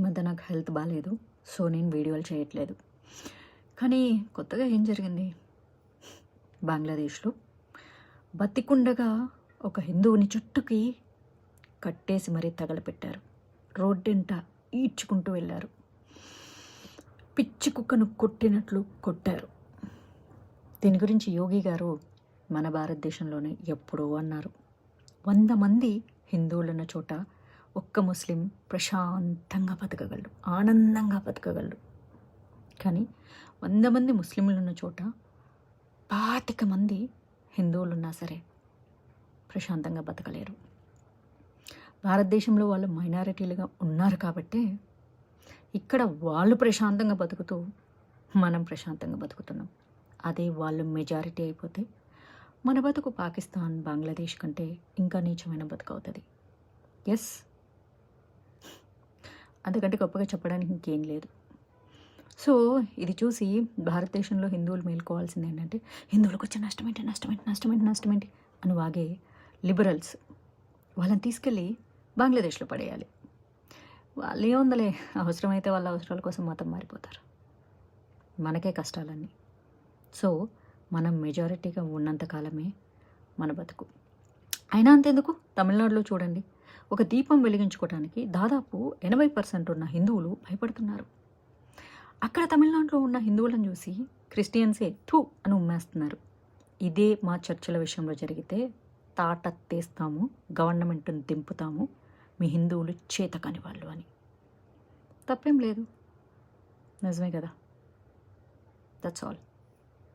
మధ్య నాకు హెల్త్ బాగాలేదు, సో నేను వీడియోలు చేయట్లేదు. కానీ కొత్తగా ఏం జరిగింది, బంగ్లాదేశ్లో బతికుండగా ఒక హిందువుని చుట్టుకి కట్టేసి మరీ తగలపెట్టారు. రోడ్డెంట ఈడ్చుకుంటూ వెళ్ళారు. పిచ్చి కుక్కను కొట్టినట్లు కొట్టారు. దీని గురించి యోగి గారు మన భారతదేశంలోనే ఎప్పుడో అన్నారు, 100 మంది హిందువులున్న చోట ఒక్క ముస్లిం ప్రశాంతంగా బతకగలడు, ఆనందంగా బతకగలడు. కానీ 100 మంది ముస్లింలున్న చోట 25 మంది హిందువులున్నా సరే ప్రశాంతంగా బతకలేరు. భారతదేశంలో వాళ్ళు మైనారిటీలుగా ఉన్నారు కాబట్టి ఇక్కడ వాళ్ళు ప్రశాంతంగా బతుకుతూ మనం ప్రశాంతంగా బతుకుతున్నాం. అదే వాళ్ళు మెజారిటీ అయిపోతే మన బతుకు పాకిస్తాన్, బంగ్లాదేశ్ కంటే ఇంకా నీచమైన బతుకు అవుతుంది. ఎస్, అంతకంటే గొప్పగా చెప్పడానికి ఇంకేం లేదు. సో ఇది చూసి భారతదేశంలో హిందువులు మేల్కోవాల్సింది ఏంటంటే, హిందువులకు వచ్చే నష్టమేంటి అని వాగే లిబరల్స్ వాళ్ళని తీసుకెళ్ళి బంగ్లాదేశ్లో పడేయాలి. వాళ్ళు ఏముందలే, అవసరమైతే వాళ్ళ అవసరాల కోసం మతం మారిపోతారు, మనకే కష్టాలన్నీ. సో మనం మెజారిటీగా ఉన్నంతకాలమే మన బతుకు. అయినా అంతెందుకు, తమిళనాడులో చూడండి, ఒక దీపం వెలిగించుకోవడానికి దాదాపు 80% ఉన్న హిందువులు భయపడుతున్నారు. అక్కడ తమిళనాడులో ఉన్న హిందువులను చూసి క్రిస్టియన్సే థూ అని ఉమ్మేస్తున్నారు. ఇదే మా చర్చల విషయంలో జరిగితే తాట తీస్తాము, గవర్నమెంట్ని దింపుతాము, మీ హిందువులు చేతకాని వాళ్ళు అని. తప్పేం లేదు, నిజమే కదా. That's all.